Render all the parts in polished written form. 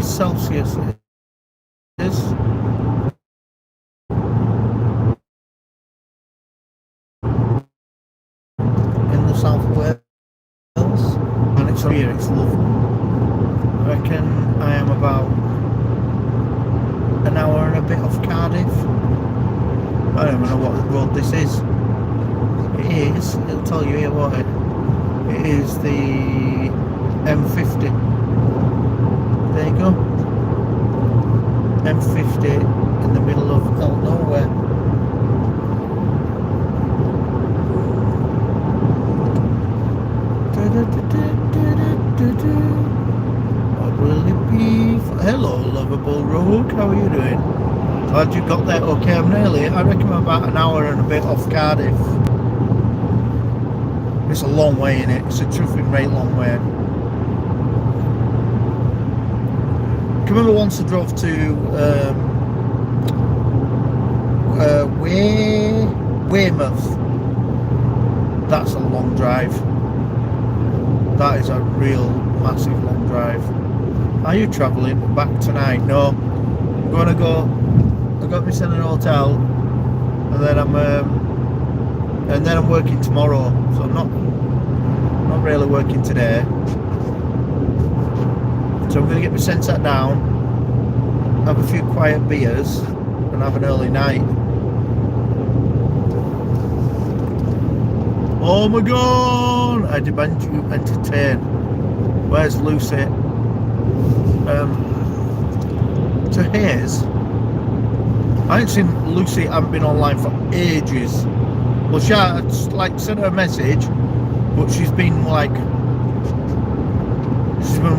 degrees Celsius it is. In the South Wales, and it's here, it's lovely. I reckon I am about an hour and a bit off Cardiff. I don't even know what road this is. It is, it'll tell you here what it is, the M50. There you go. M50 in the middle of nowhere. What will it be? Hello, lovable rogue. How are you doing? Glad you got there. Okay, I reckon I'm about an hour and a bit off Cardiff. It's a long way in it. It's a truthing right long way. I remember once I drove to Weymouth. That's a long drive. That is a real massive long drive. Are you travelling back tonight? No. I'm gonna go. I got myself in a hotel, and then I'm working tomorrow. So I'm not really working today. So I'm gonna get my sensor down, have a few quiet beers, and have an early night. Oh my god! I demand you entertain. Where's Lucy? To Hayes. I ain't seen Lucy. I haven't been online for ages. Well, she had, like, sent her a message, but she's been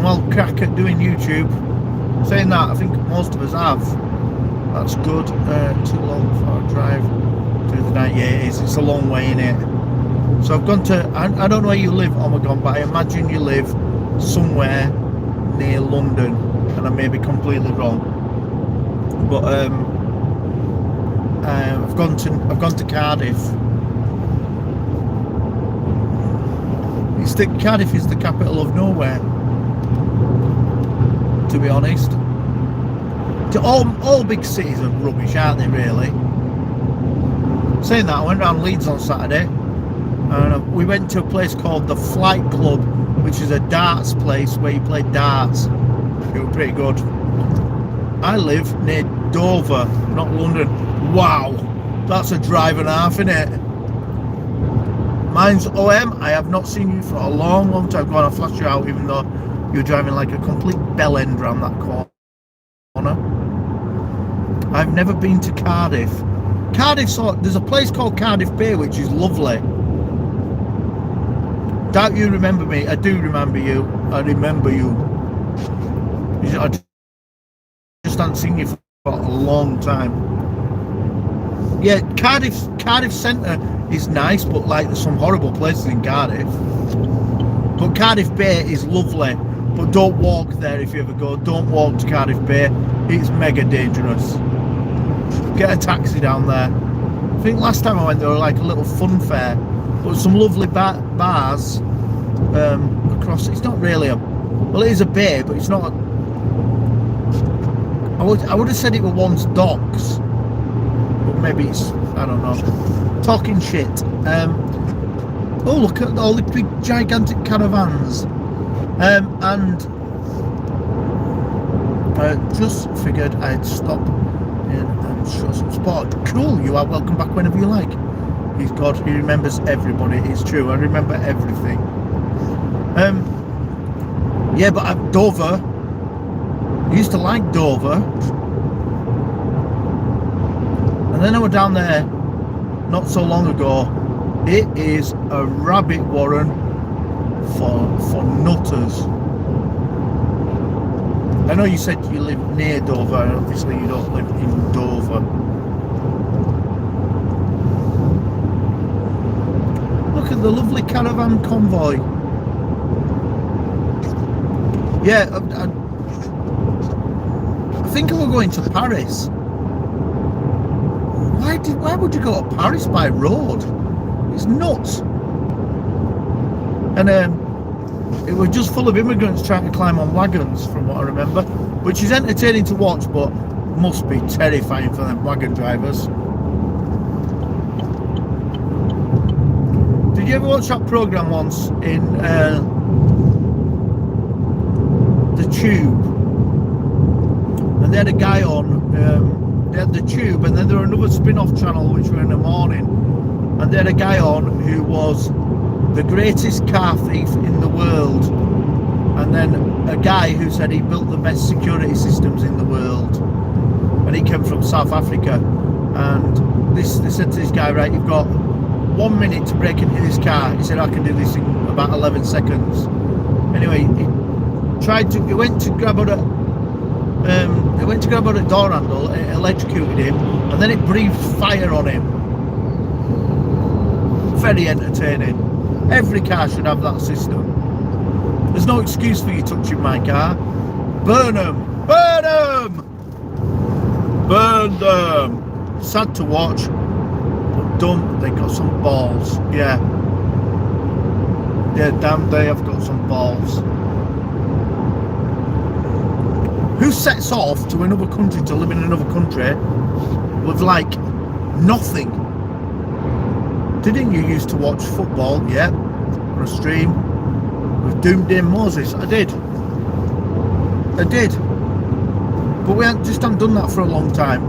well crack at doing YouTube. Saying that, I think most of us have. That's good. Too long for a drive through the night. Yeah, it is. It's a long way in it. So I've gone to, I don't know where you live, oh my god, but I imagine you live somewhere near London, and I may be completely wrong. But I've gone to Cardiff. Cardiff is the capital of nowhere, to be honest. All big cities are rubbish, aren't they, really? Saying that, I went round Leeds on Saturday, and we went to a place called the Flight Club, which is a darts place where you play darts. It was pretty good. I live near Dover, not London. Wow, that's a drive and a half, innit? Mine's OM. I have not seen you for a long time. Go on, I'll flash you out, even though you're driving like a complete bell end round that corner. I've never been to Cardiff. There's a place called Cardiff Bay, which is lovely. Doubt you remember me. I do remember you. I remember you. I just haven't seen you for a long time. Yeah, Cardiff Centre is nice, but like there's some horrible places in Cardiff. But Cardiff Bay is lovely. But don't walk there if you ever go. Don't walk to Cardiff Bay. It's mega dangerous. Get a taxi down there. I think last time I went there were like a little fun fair. But some lovely bars across. It's not really well, it is a bay, but it's not. I would have said it were once docks, but maybe it's, I don't know. Talking shit. Oh, look at all the big gigantic caravans. And I just figured I'd stop in and show some support. Cool, you are welcome back whenever you like. He's God, he remembers everybody. It's true, I remember everything. Yeah, but Dover, I used to like Dover, and then I went down there not so long ago. It is a rabbit warren for nutters. I know you said you live near Dover, and obviously you don't live in Dover. Look at the lovely caravan convoy. Yeah, I think we're going to Paris. Why would you go to Paris by road? It's nuts. And it was just full of immigrants trying to climb on wagons, from what I remember, which is entertaining to watch, but must be terrifying for them wagon drivers. Did you ever watch that program once in the Tube? And they had a guy on, they had the Tube, and then there were another spin-off channel which were in the morning, and they had a guy on who was the greatest car thief in the world, and then a guy who said he built the best security systems in the world, and he came from South Africa. And they said to this guy, right, you've got 1 minute to break into this car. He said, I can do this in about 11 seconds. Anyway, he went to grab out a door handle, it electrocuted him, and then it breathed fire on him. Very entertaining. Every car should have that system. There's no excuse for you touching my car. Burn them! Burn them! Burn them! Sad to watch, but dumb. They got some balls. Yeah. Yeah, damn, they have got some balls. Who sets off to another country to live in another country with like nothing? Didn't you used to watch football? Yeah, on a stream with Doomday Moses. I did. But we just haven't done that for a long time.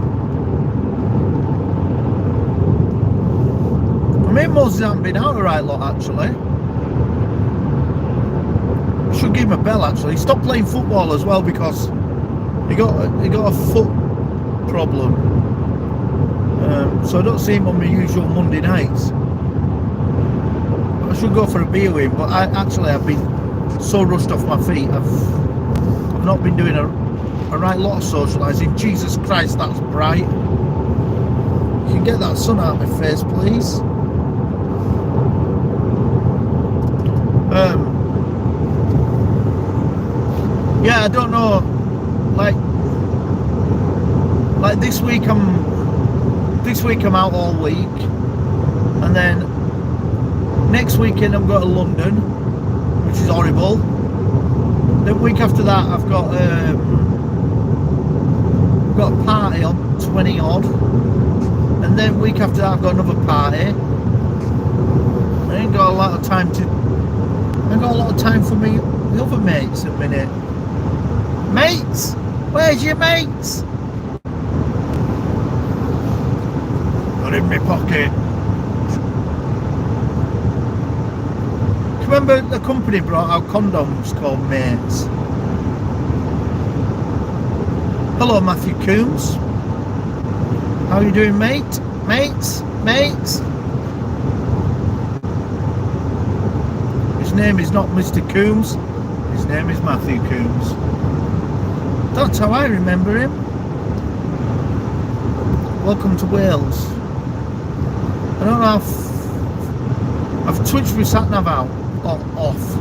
I mean, Moses hasn't been out a right lot actually. I should give him a bell actually. He stopped playing football as well because he got a foot problem. So I don't see him on my usual Monday nights. I should go for a beer with him, but I've been so rushed off my feet. I've not been doing a right lot of socialising. Jesus Christ, that's bright. You can get that sun out of my face, please. Yeah, I don't know. Like this week I'm out all week, and then next weekend I'm going to London, which is horrible. The week after that I've got a party on 20 odd, and then week after that I've got another party. I ain't got a lot of time for me the other mates at the minute. Mates, where's your mates? Not in my pocket. Remember the company brought out condoms called Mates? Hello, Matthew Coombs. How are you doing, mate? Mates? His name is not Mr. Coombs. His name is Matthew Coombs. That's how I remember him. Welcome to Wales. I don't know if I've twitched my sat-nav out or off.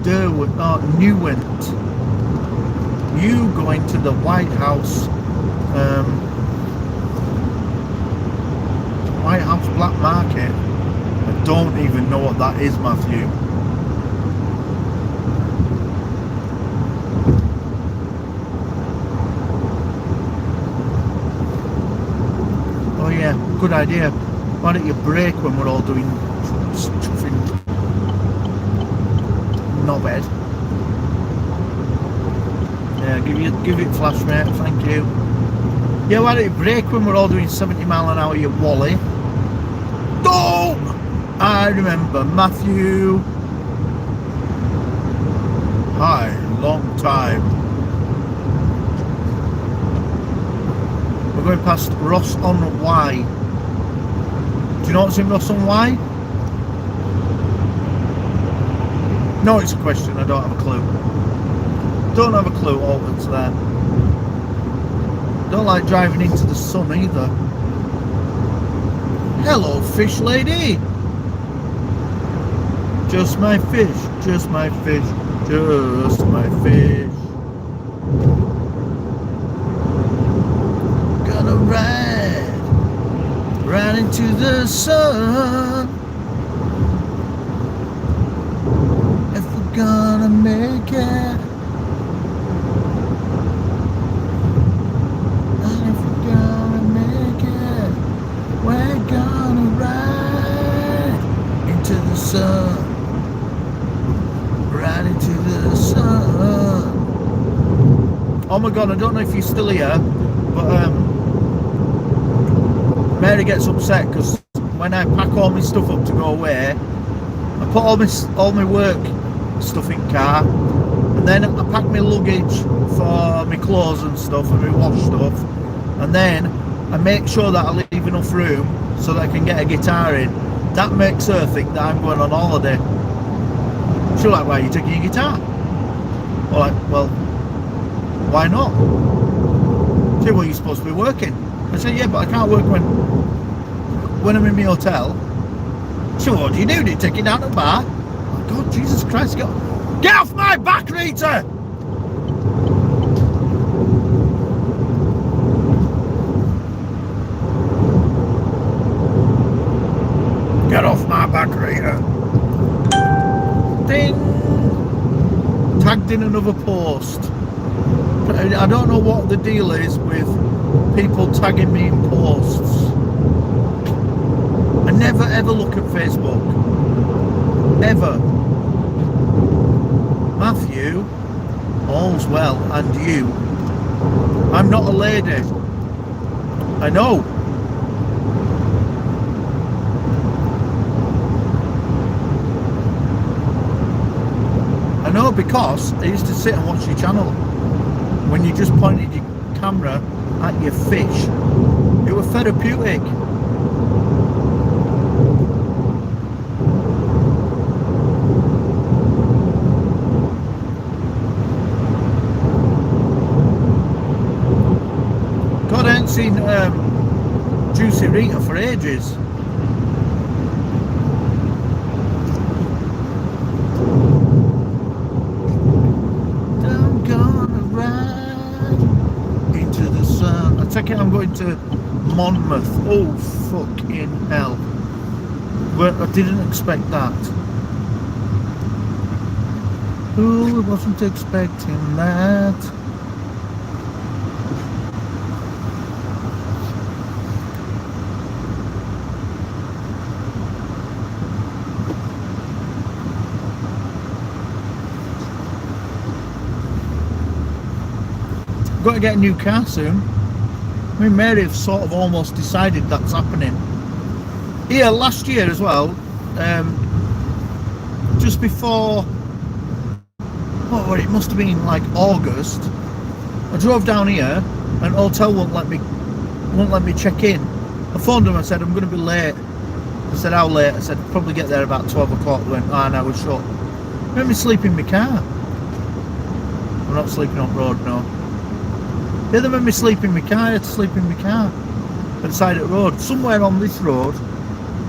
Durwood, no, Newent. You going to the White House, White House Black Market. I don't even know what that is, Matthew. Oh yeah, good idea. Why don't you break when we're all doing stuff in knobhead? Yeah, give it flash, mate, thank you. Yeah, why don't you break when we're all doing 70 mile an hour, you wally? Oh! I remember Matthew. Hi, long time. We're going past Ross on Y. Do you know what's in Ross on Y? No, it's a question. I don't have a clue. Don't have a clue what's there. Don't like driving into the sun either. Hello, fish lady. Just my fish, just my fish, just my fish. Gonna ride right into the sun. gonna make it. And if we're gonna make it, we're gonna ride into the sun. Right into the sun. Oh my god, I don't know if you're still here, but Mary gets upset because when I pack all my stuff up to go away, I put all my work stuff in car, and then I pack my luggage for my clothes and stuff and my wash stuff, and then I make sure that I leave enough room so that I can get a guitar in. That makes her think that I'm going on holiday. She's like, why are you taking your guitar? I'm like, well, why not? She said, well, you're supposed to be working. I said, yeah, but I can't work when I'm in my hotel. She said, what do? Do you take it down to the bar? Oh God, Jesus Christ, get off my back, Rita! Get off my back, Rita. Ding! Tagged in another post. I don't know what the deal is with people tagging me in posts. I never ever look at Facebook. Ever. Matthew, all's well, and you. I'm not a lady. I know. I know, because I used to sit and watch your channel when you just pointed your camera at your fish. It was therapeutic. God, I ain't seen Juicy Rita for ages. I'm going to Monmouth. Oh fucking hell. Well, I didn't expect that. Who wasn't expecting that? Got to get a new car soon. Me and Mary have sort of almost decided that's happening. Here, last year as well, just before, it must have been like August, I drove down here and hotel won't let me check in. I phoned them, I said, I'm going to be late. I said, how late? I said, probably get there about 12 o'clock. They went, no, we're shut. Let me sleep in my car. I'm not sleeping on road, no. Yeah, they made me sleep in my car. I had to sleep in my car at the side of the road. Somewhere on this road,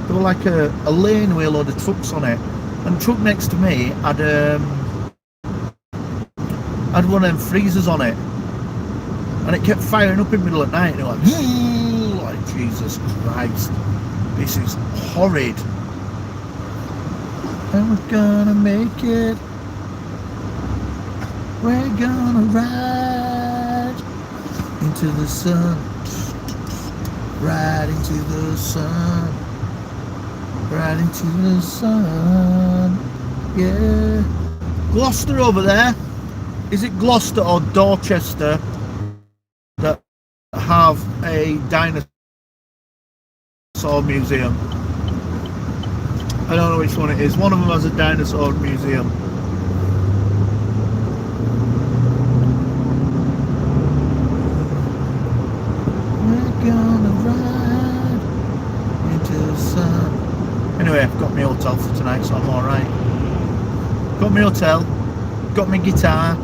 there were like a lane with a load of trucks on it, and the truck next to me had one of them freezers on it, and it kept firing up in the middle of the night, and it was like Jesus Christ, this is horrid. And we're gonna make it. We're gonna ride into the sun, right into the sun, right into the sun, yeah. Gloucester over there, is it Gloucester or Dorchester that have a dinosaur museum? I don't know which one it is. One of them has a dinosaur museum. Gonna ride into the sun. Anyway, I've got my hotel for tonight, so I'm alright. Got my hotel, got my guitar,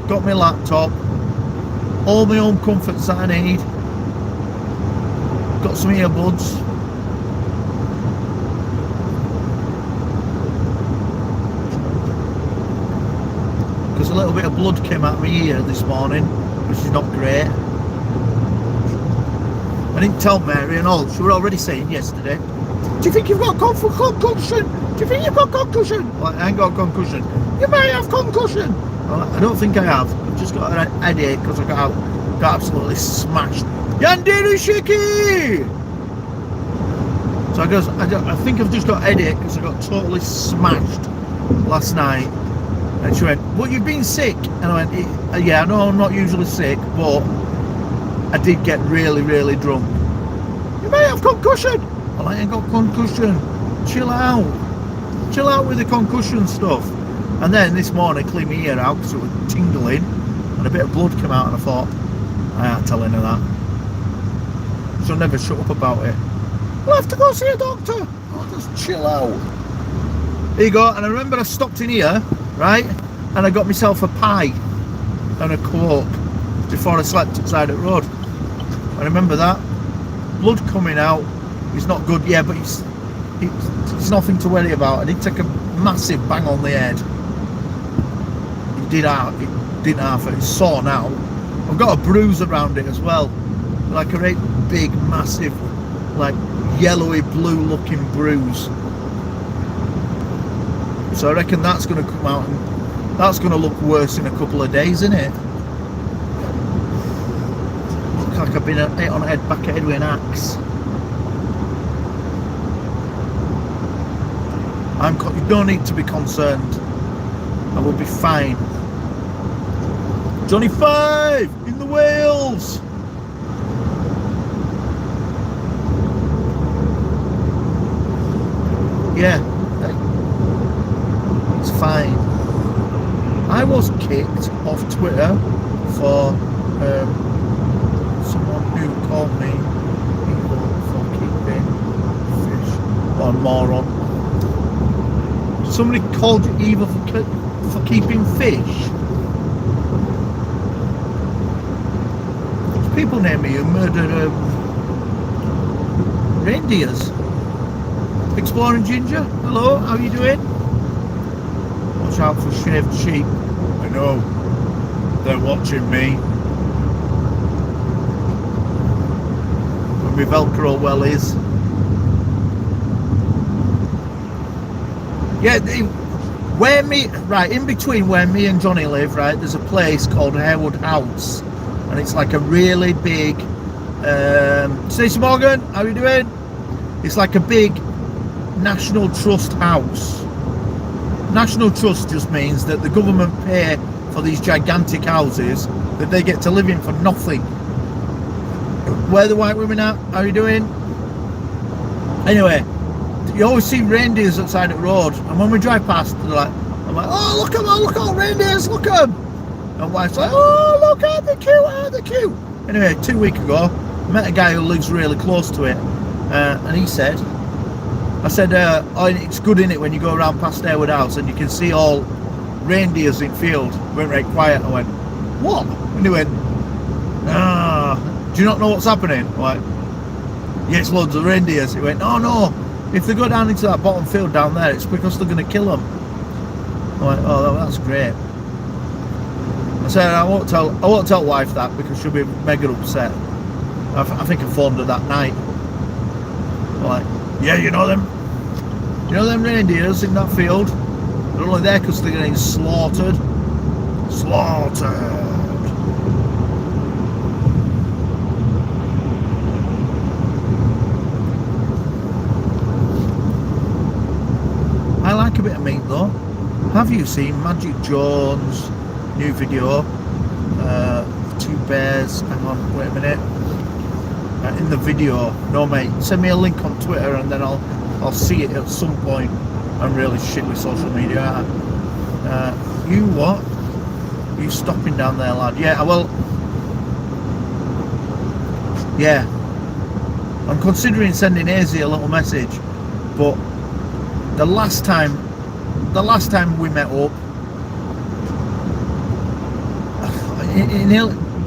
got my laptop, all my home comforts that I need, got some earbuds, because a little bit of blood came out of my ear this morning, which is not great. I didn't tell Mary and all, she was already saying yesterday. Do you think you've got concussion? Do you think you've got concussion? Like, I ain't got concussion. You may have concussion. I don't think I have. I've just got a headache because I got absolutely smashed. Yandere Shiki! So I goes, I think I've just got a headache because I got totally smashed last night. And she went, well, you've been sick? And I went, yeah, I know I'm not usually sick, but I did get really, really drunk. You may have concussion. Well, I ain't got concussion. Chill out. Chill out with the concussion stuff. And then this morning, I cleaned my ear out because it was tingling and a bit of blood came out, and I thought, I ain't telling her that. She'll never shut up about it. We'll have to go see a doctor. Oh, just chill out. There you go. And I remember I stopped in here, right? And I got myself a pie and a Coke before I slept outside the road. I remember that. Blood coming out. It's not good, yeah, but it's nothing to worry about. I did take a massive bang on the head. It didn't hurt. It's sore now. I've got a bruise around it as well, like a great big, massive, like yellowy blue looking bruise. So I reckon that's going to come out, and that's going to look worse in a couple of days, isn't it? Looks like I've been hit on the back of head with an axe. You don't need to be concerned. I will be fine. Johnny 5 in the Wales. Yeah, it's fine. I was kicked off Twitter for someone who called me evil for keeping fish. Or moron. Somebody called you evil for keeping fish. There's people near me who murdered reindeers. Exploring Ginger, hello, how you doing? Watch out for shaved sheep. I know, they're watching me. Where my Velcro well is. Yeah, in between where me and Johnny live, right, there's a place called Harewood House, and it's like a really big Stacey Morgan, how you doing? It's like a big National Trust house. National Trust just means that the government pay for these gigantic houses that they get to live in for nothing. Where are the white women at? How you doing? Anyway, you always see reindeers outside the road, and when we drive past, I'm like, oh, look at them, look at all reindeers, look at them. And wife's like, oh, look at the cute, oh, they're cute. Anyway, 2 weeks ago, I met a guy who lives really close to it, and he said, oh, it's good, innit, when you go around past Harewood House and you can see all reindeers in field. Went right quiet. I went, what? And he went, do you not know what's happening? I'm like, yeah, it's loads of reindeers. He went, no, if they go down into that bottom field down there, it's because they're going to kill them. I'm like, oh, that's great. I said, I won't tell wife that because she'll be mega upset. I think I phoned her that night. I'm like, yeah, you know them reindeers in that field? They're only there because they're getting slaughtered. I like a bit of meat though. Have you seen Magic Jones' new video? 2 bears. Hang on, wait a minute. In the video, no mate, send me a link on Twitter and then I'll see it at some point. I'm really shit with social media. You what? You stopping down there, lad? Yeah, well, yeah, I'm considering sending Izzy a little message, but the last time we met up,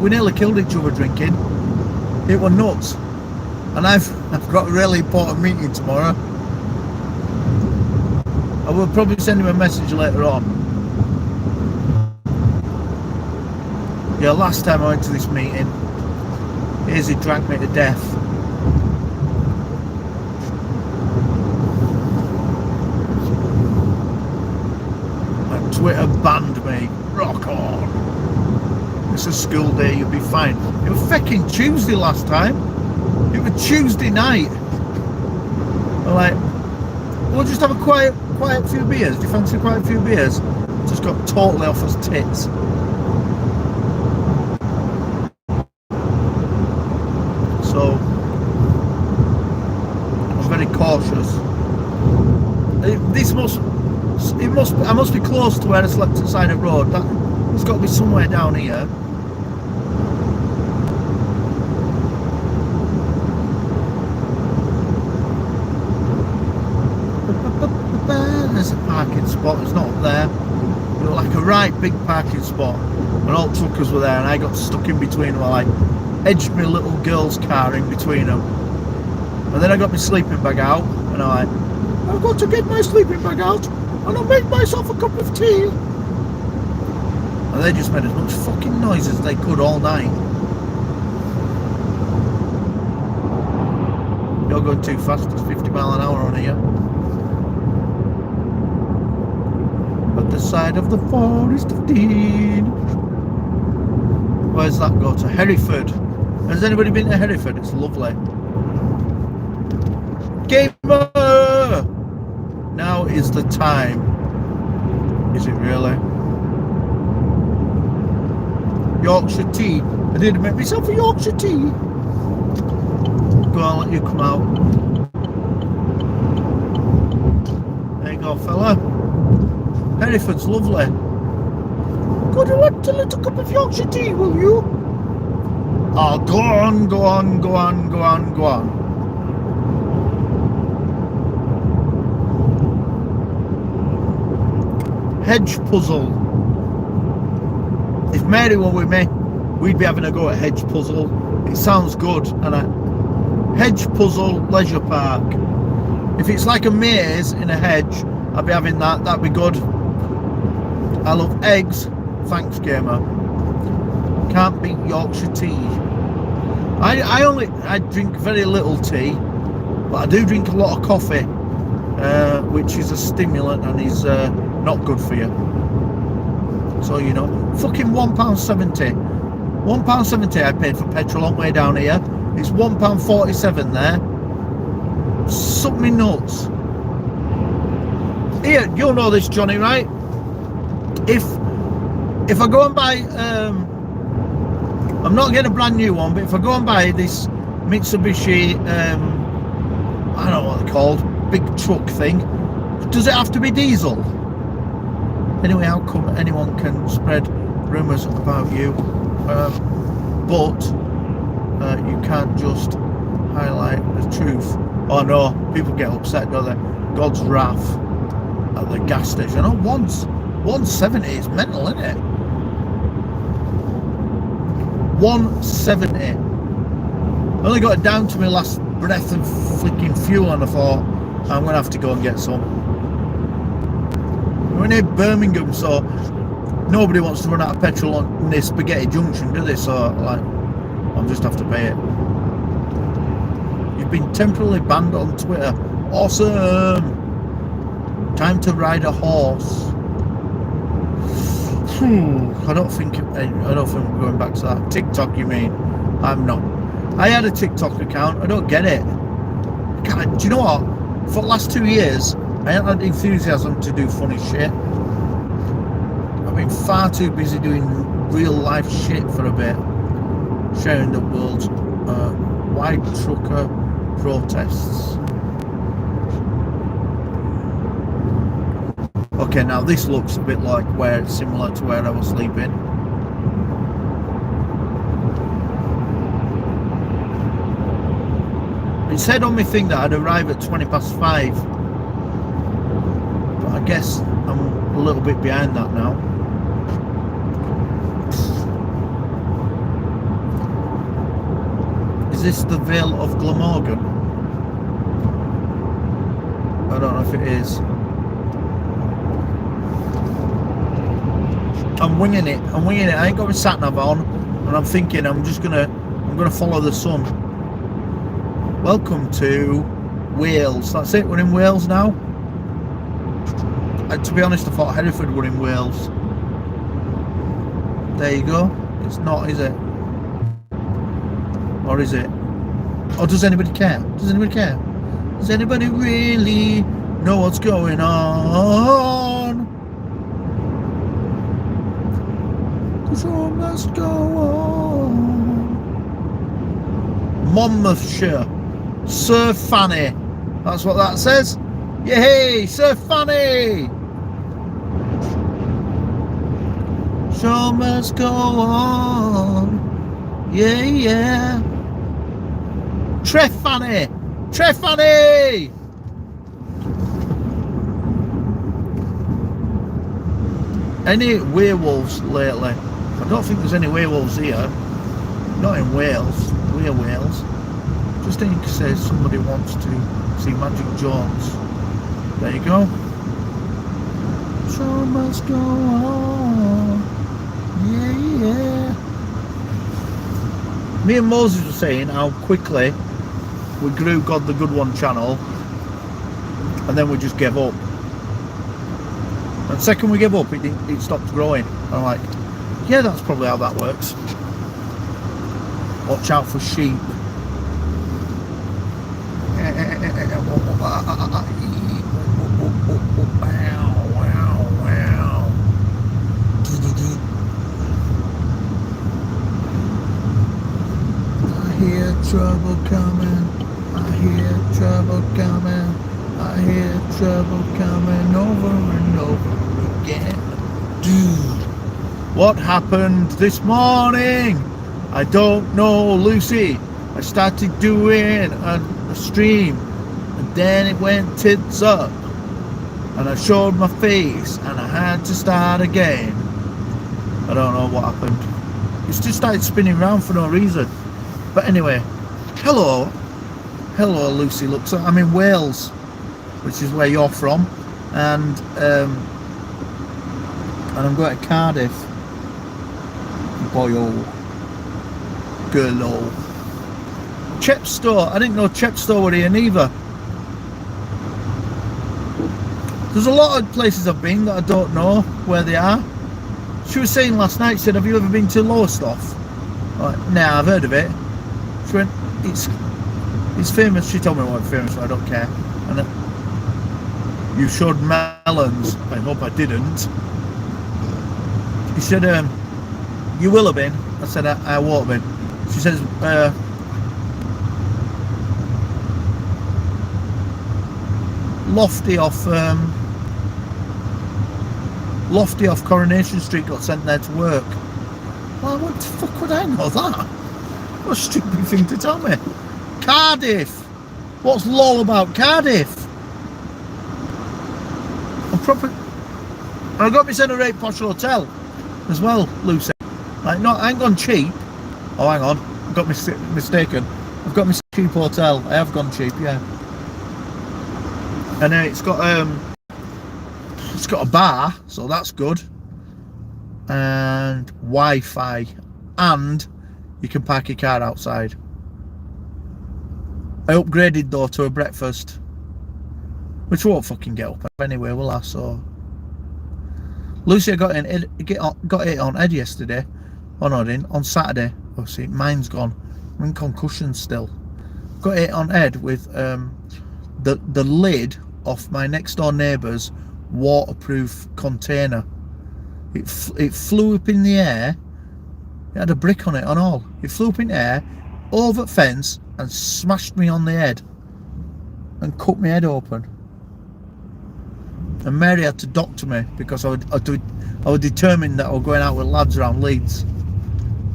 we nearly killed each other drinking. It was nuts, and I've got a really important meeting tomorrow. I will probably send him a message later on. Yeah, last time I went to this meeting, Izzy drank me to death. banned, mate. Rock on. It's a school day, you'll be fine. It was fucking Tuesday last time. It was Tuesday night. We're like, we'll just have a quiet few beers. Do you fancy a quiet few beers? Just got totally off his tits. So I'm very cautious. I must be close to where I slept inside the road. It's got to be somewhere down here. There's a parking spot. It's not up there. It looked like a right big parking spot. And all truckers were there, and I got stuck in between them. I edged my little girl's car in between them. And then I got my sleeping bag out, and I'm like, I've got to get my sleeping bag out, and I'll make myself a cup of tea. And they just made as much fucking noise as they could all night. You're going too fast, it's 50 mile an hour on here. At the side of the forest of Dean. Where's that go to? Hereford. Has anybody been to Hereford? It's lovely. Gamer! Now is the time. Is it really? Yorkshire tea. I did make myself a Yorkshire tea. Go on, let you come out. There you go, fella. Hereford's lovely. Could you want a little cup of Yorkshire tea, will you? Oh, go on, go on, go on, go on, go on. Hedge puzzle. If Mary were with me, we'd be having a go at hedge puzzle. It sounds good, and hedge puzzle leisure park. If it's like a maze in a hedge, I'd be having that. That'd be good. I love eggs. Thanks, gamer. Can't beat Yorkshire tea. I drink very little tea, but I do drink a lot of coffee, which is a stimulant and is not good for you. So you know, fucking £1.70. £1.70 I paid for petrol on the way down here. It's £1.47 there. Suck me nuts. Here, you'll know this, Johnny, right? If I go and buy, I'm not getting a brand new one, but if I go and buy this Mitsubishi, I don't know what they're called, big truck thing, does it have to be diesel? Anyway, how come anyone can spread rumours about you, but you can't just highlight the truth? Oh no, people get upset, don't they? God's wrath at the gas station. Oh, 170 is mental, isn't it? 170. I only got it down to my last breath of flicking fuel, and I thought I'm gonna have to go and get some. We're near Birmingham, so nobody wants to run out of petrol on this Spaghetti Junction, do they? So like, I'll just have to pay it. You've been temporarily banned on Twitter. Awesome. Time to ride a horse. I don't think we're going back to that. TikTok, you mean? I'm not. I had a TikTok account. I don't get it. Do you know what? For the last 2 years, I haven't had enthusiasm to do funny shit. I've been far too busy doing real life shit for a bit. Sharing the world's wide trucker protests. Okay, now this looks a bit like where it's similar to where I was sleeping. It said on my thing that I'd arrive at 5:20. But I guess I'm a little bit behind that now. Is this the Vale of Glamorgan? I don't know if it is. I'm winging it. I ain't got my sat nav on, and I'm thinking I'm gonna follow the sun. Welcome to Wales. That's it. We're in Wales now. To be honest, I thought Hereford were in Wales. There you go. It's not, is it? Or is it? Or does anybody care? Does anybody care? Does anybody really know what's going on? The show must go on. Monmouthshire. Sir Fanny. That's what that says. Yay, Sir Fanny. Show must go on. Yeah, yeah. Trefany! Trefany! Any werewolves lately? I don't think there's any werewolves here. Not in Wales. We're Wales. Just in case somebody wants to see Magic Jones. There you go. Show must go on. Yeah, yeah. Me and Moses were saying how quickly we grew God the Good One channel, and then we just gave up. And the second we gave up, it stopped growing. And I'm like, yeah, that's probably how that works. Watch out for sheep. I hear trouble coming. I hear trouble coming. I hear trouble coming over and over again. Dude, what happened this morning? I don't know, Lucy. I started doing a stream and then it went tits up and I showed my face and I had to start again. I don't know what happened. It's just started spinning around for no reason. But anyway, hello, Lucy. Looks like I'm in Wales, which is where you're from, and I'm going to Cardiff. Boy, oh, girl, oh. Chepstow. I didn't know Chepstow were here neither. There's a lot of places I've been that I don't know where they are. She was saying last night, she said, have you ever been to Lowestoft? I'm like, nah, I've heard of it. She went, it's famous. She told me what it's famous for, I don't care. And you showed melons. I hope I didn't. She said, you will have been. I said, I won't have been. She says, Lofty off Coronation Street got sent there to work. Well, what the fuck would I know that? What a stupid thing to tell me. Cardiff. What's lol about Cardiff? I got me sent a rate posh hotel as well, Lucy. Like, no, I ain't gone cheap. Oh, hang on, I got mistaken. I've got me cheap hotel. I have gone cheap, yeah. And it's got a bar, so that's good, and Wi-Fi, and you can park your car outside. I upgraded though to a breakfast, which won't fucking get up anyway, will I? So Lucy, I got it on Ed yesterday. Oh no, I didn't. On Saturday. Oh, see, mine's gone. I'm in concussion still. Got it on Ed with the lid off my next door neighbour's waterproof container. It flew up in the air. It had a brick on it and all. It flew up in the air, over the fence, and smashed me on the head and cut my head open. And Mary had to doctor me because I was determined that I was going out with lads around Leeds.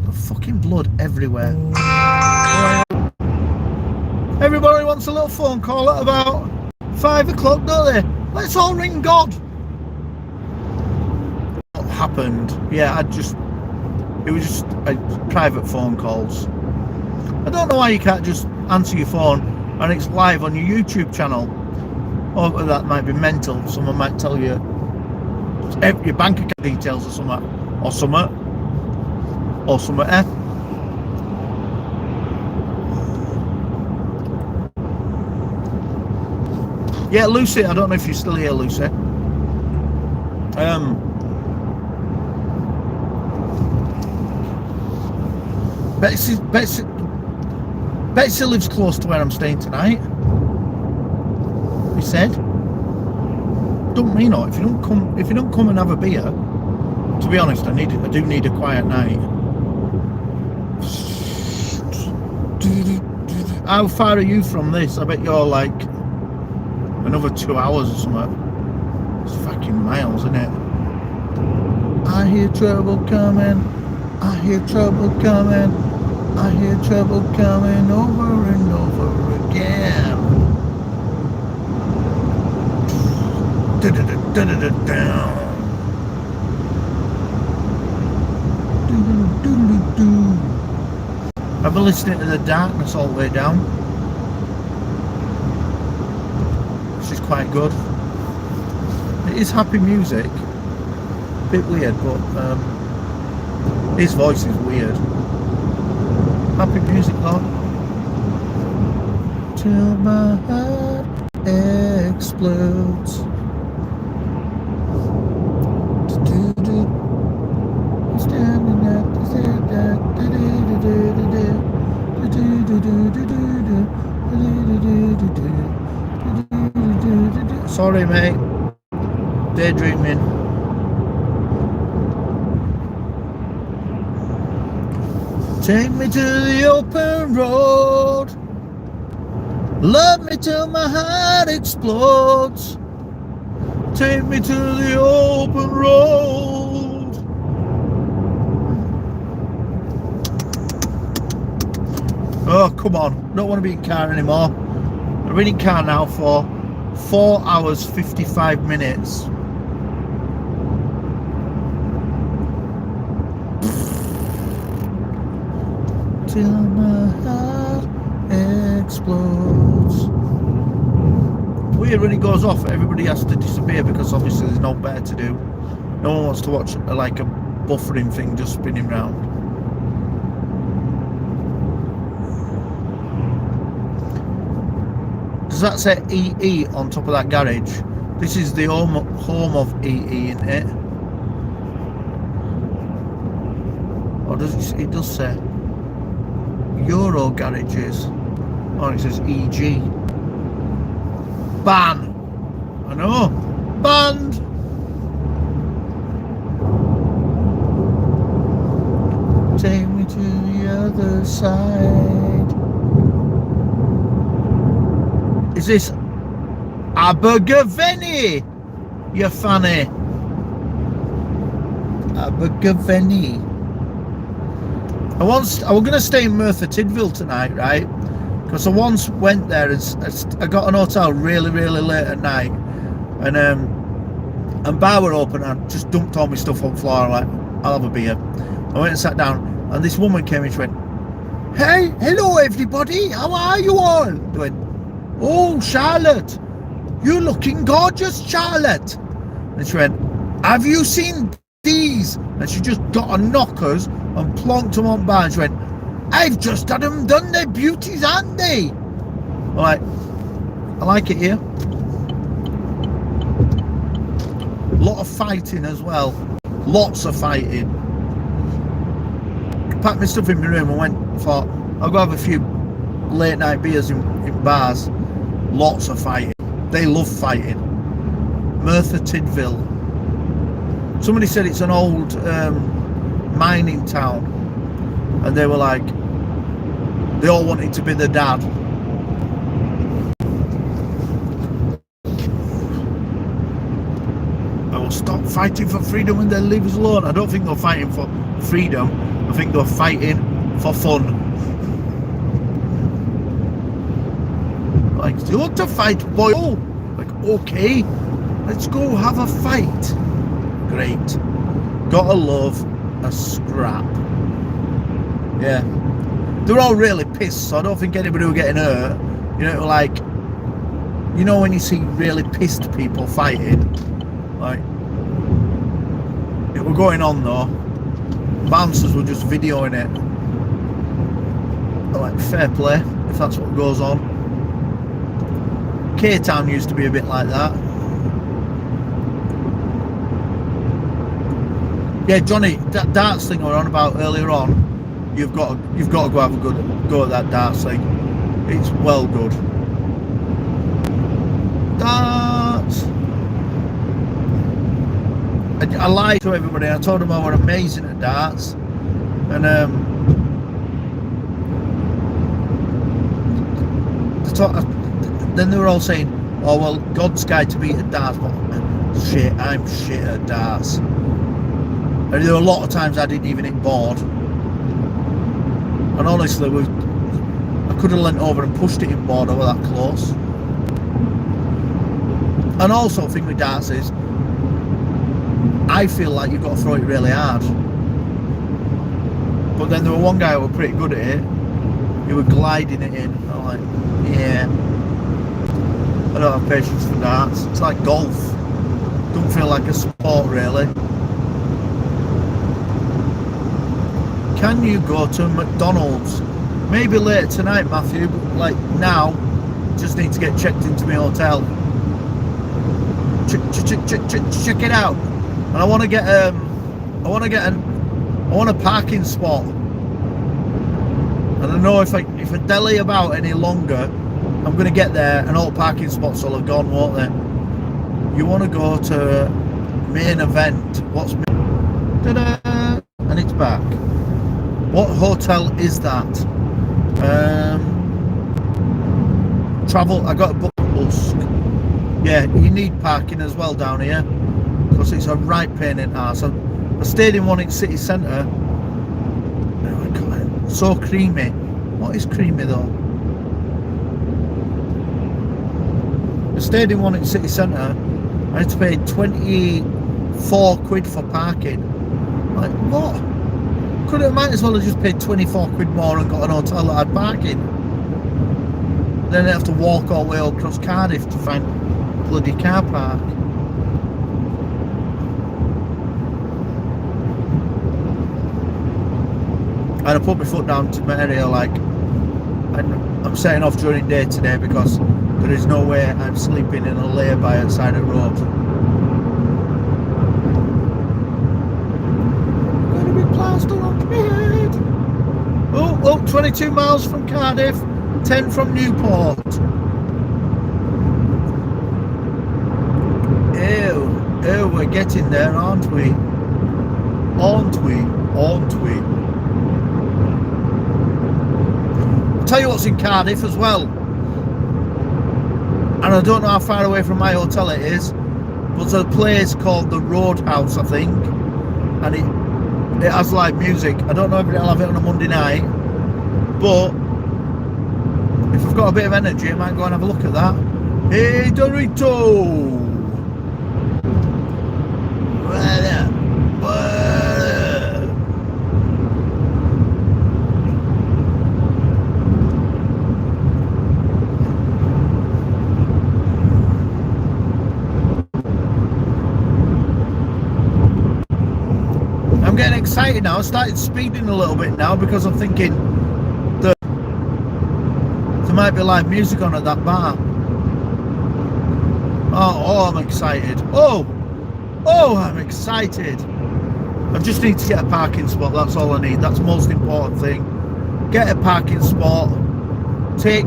The fucking blood everywhere. Everybody wants a little phone call at about 5 o'clock, don't they? Let's all ring God. What happened? Yeah, it was just private phone calls. I don't know why you can't just answer your phone and it's live on your YouTube channel. Or that might be mental. Someone might tell you your bank account details or something. Yeah, Lucy, I don't know if you're still here, Lucy. Betsy lives close to where I'm staying tonight. He said. Don't mean it. If you don't come and have a beer, to be honest, I do need a quiet night. How far are you from this? I bet you're like another 2 hours or something. It's fucking miles, isn't it? I hear trouble coming. I hear trouble coming. I hear trouble coming over and over again. I've been listening to the darkness all the way down, which is quite good. It is happy music, a bit weird, but his voice is weird. Happy music, Lord. Till my heart explodes. Standing at the sorry, mate. Daydreaming. Take me to the open road. Love me till my heart explodes. Take me to the open road. Oh, come on. Don't want to be in car anymore. I've been in car now for 4 hours 55 minutes. Till my heart explodes. Weird when it goes off, everybody has to disappear because obviously there's no better to do. No one wants to watch like a buffering thing just spinning round. Does that say EE on top of that garage? This is the home of EE, isn't it? Or does it does say Euro garages? Oh, it says EG. Ban. I know. Banned. Take me to the other side. Is this Abergavenny? You fanny. Abergavenny. I was going to stay in Merthyr Tydfil tonight, right? Because I once went there and I got an hotel really, really late at night, and bar were open. I just dumped all my stuff on the floor. I'm like, I'll have a beer. I went and sat down, and this woman came in. She went, "Hey, hello everybody. How are you all?" I went, "Oh, Charlotte, you're looking gorgeous, Charlotte." And she went, "Have you seen these?" And she just got her knockers and plonked them on bar. And she went, "I've just had them done. They're beauties, aren't they?" I'm like, I like it here. A lot of fighting as well. Lots of fighting. Packed my stuff in my room and thought, I'll go have a few late night beers in bars. Lots of fighting. They love fighting. Merthyr Tydfil. Somebody said it's an old mining town, and they were like, they all wanted to be the dad. I will stop fighting for freedom when they leave us alone. I don't think they're fighting for freedom. I think they're fighting for fun. Like, you want to fight, boy? Oh, like, okay, let's go have a fight. Great. Gotta love a scrap. Yeah. They're all really pissed, so I don't think anybody will get hurt. You know, like, you know when you see really pissed people fighting? Like, it were going on though. Bouncers were just videoing it. They're like, fair play, if that's what goes on. K-Town used to be a bit like that. Yeah, Johnny, that darts thing we were on about earlier on, you've got to go have a good go at that darts thing. It's well good. Darts. I lied to everybody. I told them I were amazing at darts, and then they were all saying, "Oh well, God's guide to beat at darts." But shit, I'm shit at darts. And there were a lot of times I didn't even hit board. And honestly, I could have leant over and pushed it in board. I was that close. And also, the thing with darts is, I feel like you've got to throw it really hard. But then there was one guy who was pretty good at it. He was gliding it in. I'm like, yeah. I don't have patience for darts. It's like golf. Don't feel like a sport, really. Can you go to McDonald's? Maybe later tonight, Matthew, but like now, just need to get checked into my hotel. Check it out. And I want to get I want a parking spot. And I know if I delay about any longer, I'm going to get there and all parking spots will have gone, won't they? You want to go to main event. What's ta-da, and it's back. What hotel is that? Travel. I got a book bus. Yeah, you need parking as well down here because it's a right pain in the arse. I stayed in one in city centre. Oh my God, so creamy. What is creamy though? I stayed in one in city centre. I had to pay 24 quid for parking. Like what? Might as well have just paid 24 quid more and got an hotel that had parking. Then I have to walk all the way across Cardiff to find a bloody car park. And I put my foot down to my area like, I'm setting off during day today because there is no way I'm sleeping in a lay-by outside the road. Plaster on my head. Oh, 22 miles from Cardiff, 10 from Newport. Ew, we're getting there, aren't we? Aren't we? I'll tell you what's in Cardiff as well. And I don't know how far away from my hotel it is, but there's a place called the Roadhouse, I think, and it has live music. I don't know if it'll have it on a Monday night, but if I've got a bit of energy, I might go and have a look at that. Hey Dorito! I'm getting excited now. I started speeding a little bit now because I'm thinking that there might be live music on at that bar. Oh, I'm excited. Oh, I'm excited. I just need to get a parking spot. That's all I need. That's the most important thing. Get a parking spot. Take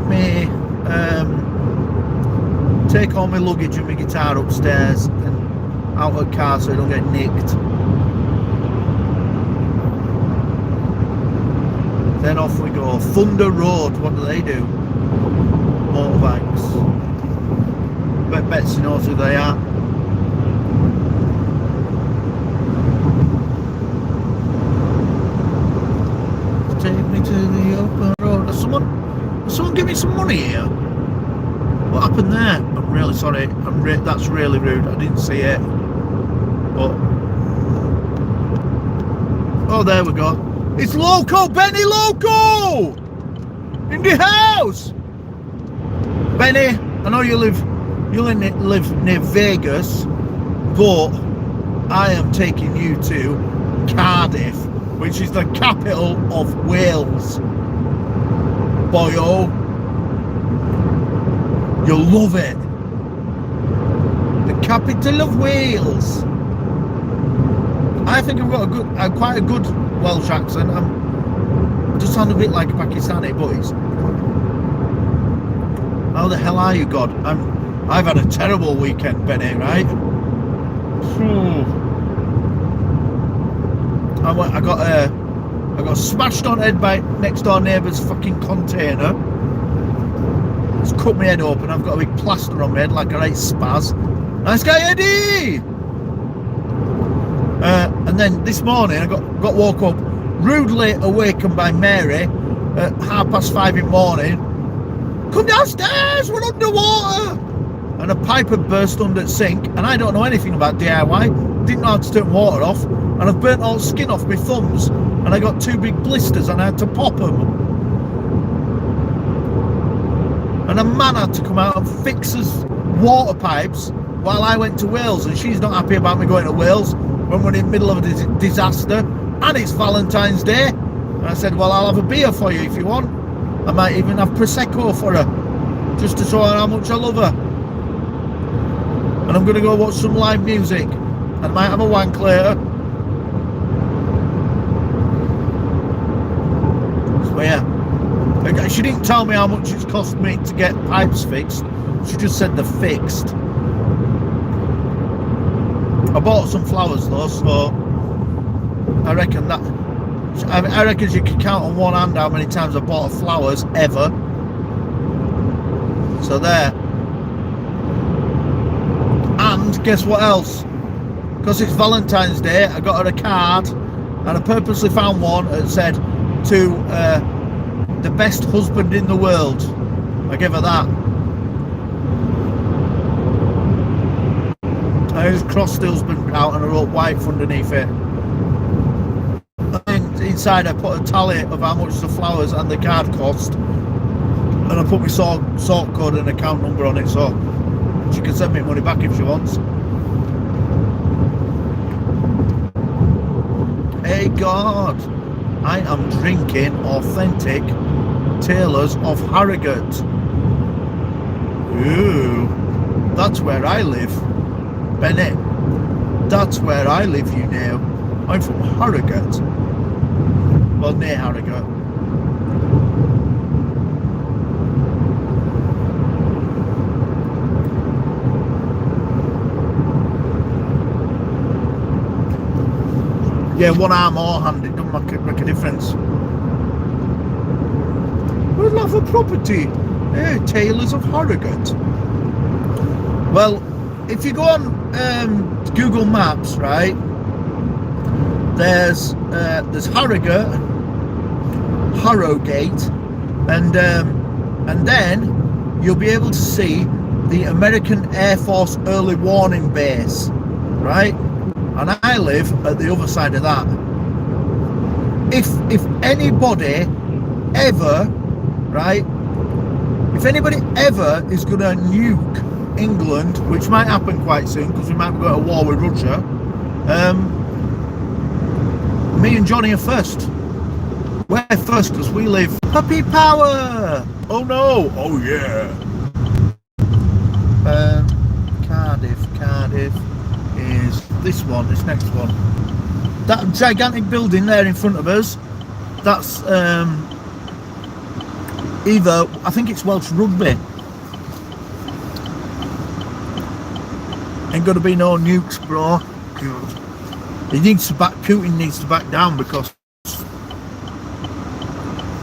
all my luggage and my guitar upstairs and out of the car so it'll get nicked. Then off we go. Thunder Road. What do they do? Motorbikes. Bet Betsy knows who they are. Take me to the open road. Does someone give me some money here? What happened there? I'm really sorry. That's really rude. I didn't see it. But oh, there we go. It's Loco, Benny Loco! In the house! Benny, I know you live near Vegas, but I am taking you to Cardiff, which is the capital of Wales. Boyo. You'll love it. The capital of Wales. I think I've got quite a good Welsh accent. does sound a bit like a Pakistani, but it's... How the hell are you, God? I've had a terrible weekend, Benny, right? I got smashed on head by next door neighbour's fucking container. It's cut my head open. I've got a big plaster on my head like a right spaz. Nice guy, Eddie! And then this morning I got woke up, rudely awakened by Mary at 5:30 in the morning. Come downstairs, we're underwater! And a pipe had burst under the sink, and I don't know anything about DIY, didn't know how to turn water off, and I've burnt all skin off my thumbs, and I got 2 big blisters and I had to pop them. And a man had to come out and fix us water pipes while I went to Wales, and she's not happy about me going to Wales when we're in the middle of a disaster, and it's Valentine's Day. And I said, well, I'll have a beer for you if you want. I might even have Prosecco for her, just to show her how much I love her. And I'm going to go watch some live music. And I might have a wank later. So yeah. She didn't tell me how much it's cost me to get pipes fixed. She just said they're fixed. I bought some flowers though, so I reckon that... I reckon you can count on one hand how many times I bought flowers ever. So there. And guess what else? Because it's Valentine's Day, I got her a card, and I purposely found one that said to the best husband in the world. I gave her that. I just crossed the husband out and I wrote wife underneath it. And inside I put a tally of how much the flowers and the card cost, and I put my sort code and account number on it, so she can send me money back if she wants. Hey God, I am drinking authentic Taylors of Harrogate. Ooh, that's where I live, Bennett. That's where I live, you know. I'm from Harrogate. Well, near Harrogate. Yeah, one arm or hand, it doesn't make a difference. We love a property. Hey, Taylors of Harrogate. Well, if you go on Google Maps, right, there's Harrogate, and then you'll be able to see the American Air Force Early Warning Base, right? And I live at the other side of that. If anybody ever, right, if anybody ever is going to nuke England, which might happen quite soon because we might go to war with Russia, me and Johnny are first. We're first because we live puppy power. Oh no. Oh yeah. Cardiff is this next one. That gigantic building there in front of us, that's either, I think it's Welsh Rugby. Ain't gonna be no nukes, bro. Putin needs to back down, because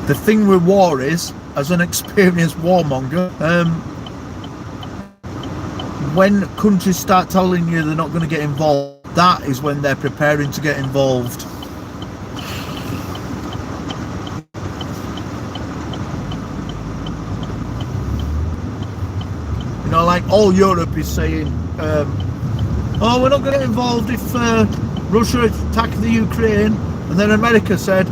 the thing with war is, as an experienced warmonger, when countries start telling you they're not going to get involved, that is when they're preparing to get involved. You know, like all Europe is saying, oh, we're not going to get involved if Russia attacked the Ukraine, and then America said,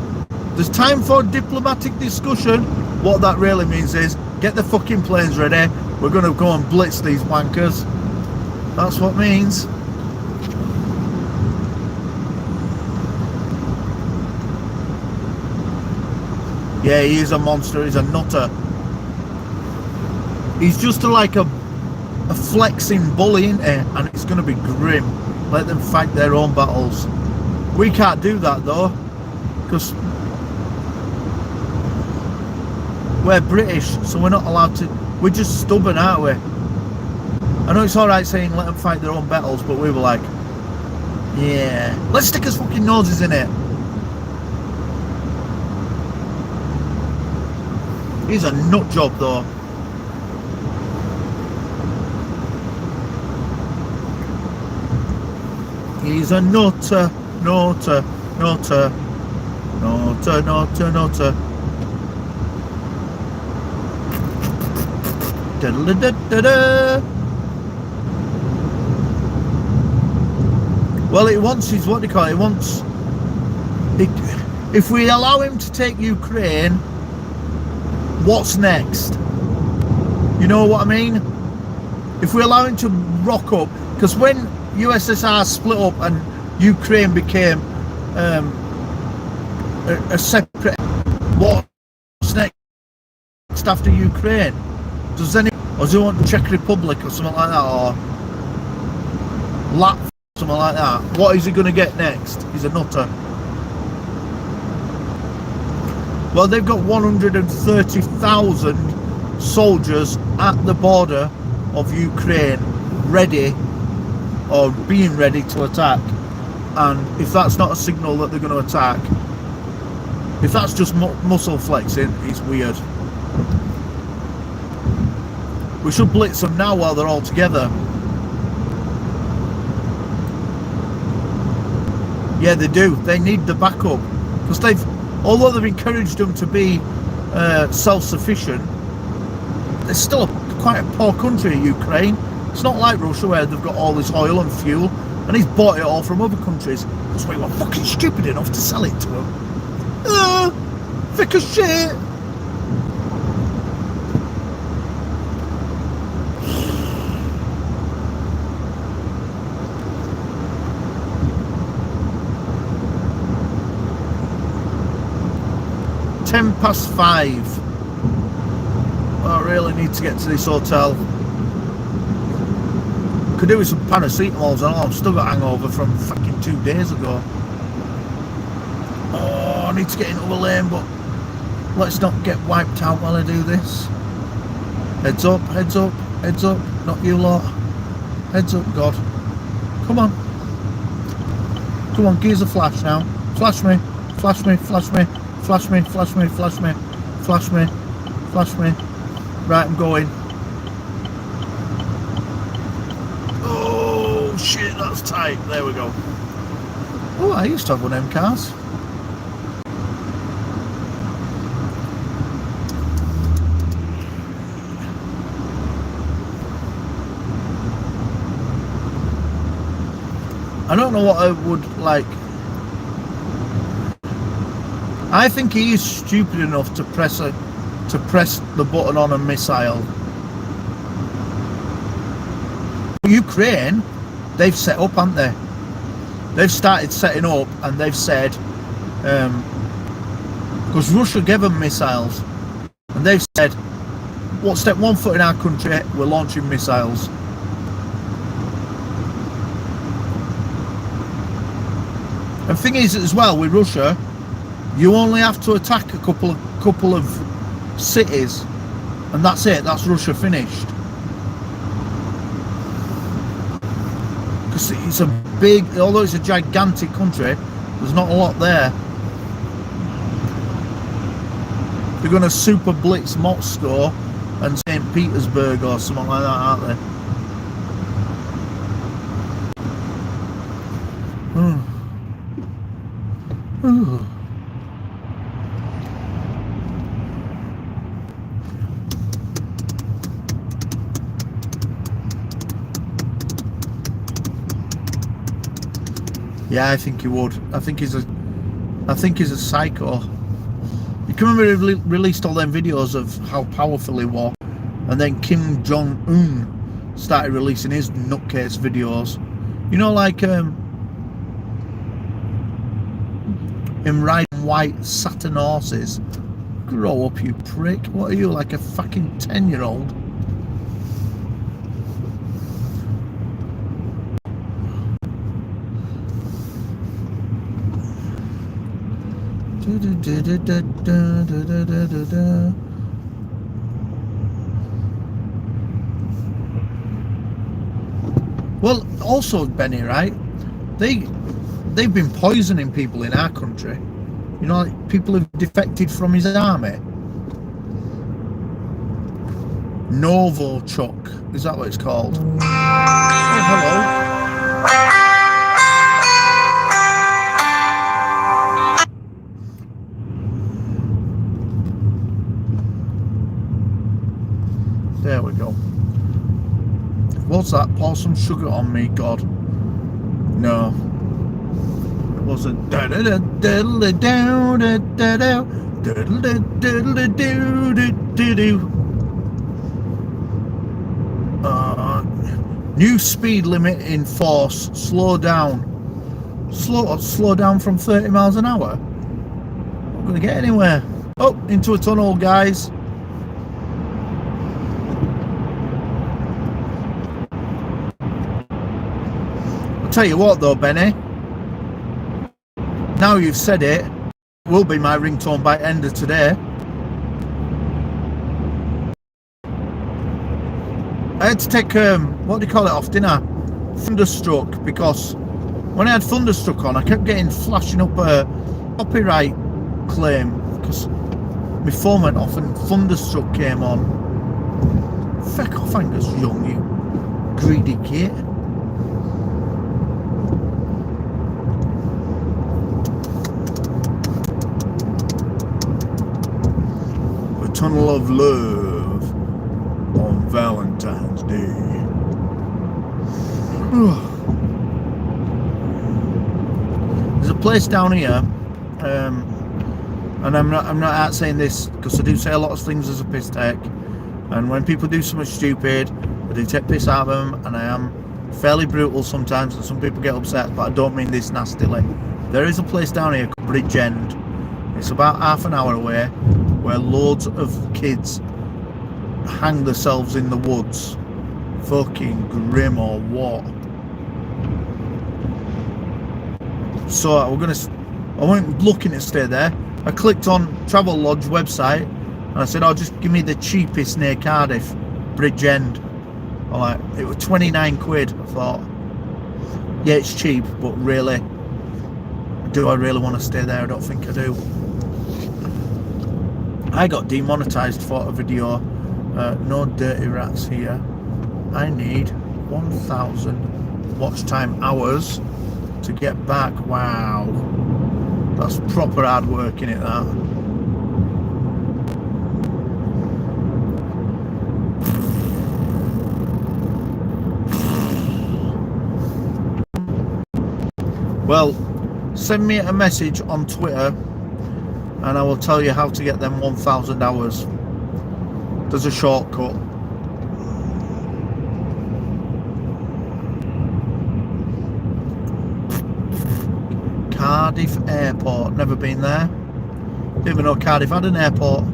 there's time for diplomatic discussion. What that really means is, get the fucking planes ready, we're going to go and blitz these wankers. That's what it means. Yeah, he is a monster, he's a nutter. He's just like a flexing bully, isn't he? And it's going to be grim. Let them fight their own battles. We can't do that though, because We're British, so we're not allowed to. We're just stubborn, aren't we? I know it's alright saying let them fight their own battles, but we were like, yeah, let's stick his fucking noses in it. He's a nut job though. He's a nutter, nutter, nutter, nutter, nutter, nutter. Da-da-da-da-da. Well, it wants his, what do you call it? It wants, if we allow him to take Ukraine, what's next? You know what I mean? If we allow him to rock up, because when USSR split up and Ukraine became a separate, what's next after Ukraine? Does any, or do you want Czech Republic or something like that, or Latvia, something like that? What is he going to get next? He's a nutter. Well, they've got 130,000 soldiers at the border of Ukraine, ready or being ready to attack. And if that's not a signal that they're going to attack, if that's just muscle flexing, it's weird. We should blitz them now while they're all together. Yeah, they do. They need the backup, because although they've encouraged them to be self-sufficient, it's still quite a poor country, Ukraine. It's not like Russia where they've got all this oil and fuel, and he's bought it all from other countries. That's why we were fucking stupid enough to sell it to him. Thick as shit. £5. I really need to get to this hotel. Could do with some paracetamols and all. I've still got hangover from fucking 2 days ago. Oh, I need to get into a lane, but let's not get wiped out while I do this. Heads up, heads up, heads up. Not you lot. Heads up, God. Come on. Come on, gears a flash now. Flash me, flash me, flash me. Flash me, flash me, flash me, flash me, flash me. Right, I'm going. Oh shit, that's tight. There we go. Oh, I used to have one of them cars. I don't know what I would like. I think he is stupid enough to press the button on a missile. Ukraine, they've set up, haven't they? They've started setting up, and they've said, because Russia gave them missiles, and they've said, "What, step one foot in our country, we're launching missiles." And the thing is, as well, with Russia, you only have to attack a couple of cities, and that's it. That's Russia finished. Because it's a big, although it's a gigantic country, there's not a lot there. They're going to super blitz Moscow and St. Petersburg or something like that, aren't they? Yeah, I think he would. I think he's a psycho. You can remember he released all them videos of how powerful he was, and then Kim Jong-un started releasing his nutcase videos. You know, like him riding white Saturn horses. Grow up, you prick. What are you, like a fucking 10-year-old? Well, also, Benny, right? They've been poisoning people in our country. You know, like people who've defected from his army. Novichok, is that what it's called? Oh, hello. There we go. What's that? Pour some sugar on me, God. No. It wasn't. New speed limit in force. Slow down. Slow down from 30 miles an hour. Not gonna get anywhere. Oh, into a tunnel, guys. I'll tell you what though, Benny. Now you've said it, will be my ringtone by end of today. I had to take what do you call it off, didn't I? Thunderstruck, because when I had Thunderstruck on, I kept getting flashing up a copyright claim because my phone went off and Thunderstruck came on. Feck off, Angus Young, you greedy kid. A tunnel of love on Valentine's Day. There's a place down here, and I'm not out saying this because I do say a lot of things as a piss take, and when people do something stupid, I do take piss out of them, and I am fairly brutal sometimes, and some people get upset, but I don't mean this nastily. There is a place down here called Bridgend. It's about half an hour away, where loads of kids hang themselves in the woods. Fucking grim or what? So I went looking to stay there. I clicked on Travelodge website and I said, "Oh, just give me the cheapest near Cardiff, Bridgend." Alright, it was 29 quid. I thought, yeah, it's cheap, but really, do I really want to stay there? I don't think I do. I got demonetized for a video. No dirty rats here. I need 1,000 watch time hours to get back. Wow, that's proper hard work in it, that. Well, send me a message on Twitter and I will tell you how to get them 1,000 hours. There's a shortcut. Cardiff Airport, never been there. Didn't even know Cardiff had an airport.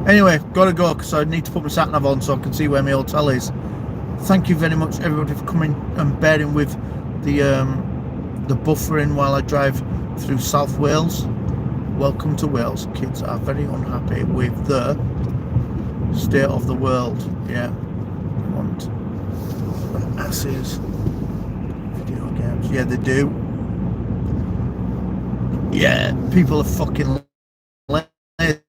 Anyway, gotta go because I need to put my sat nav on so I can see where my hotel is. Thank you very much everybody for coming and bearing with the buffering while I drive through South Wales. Welcome to Wales. Kids are very unhappy with the state of the world. Yeah, they want the asses. Video games. Yeah, they do. Yeah, people are fucking lazy.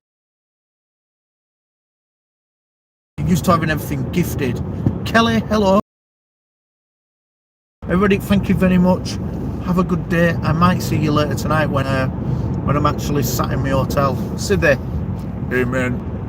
Used to having everything gifted. Kelly, hello. Everybody, thank you very much. Have a good day. I might see you later tonight when I'm actually sat in my hotel. Sit there. Amen.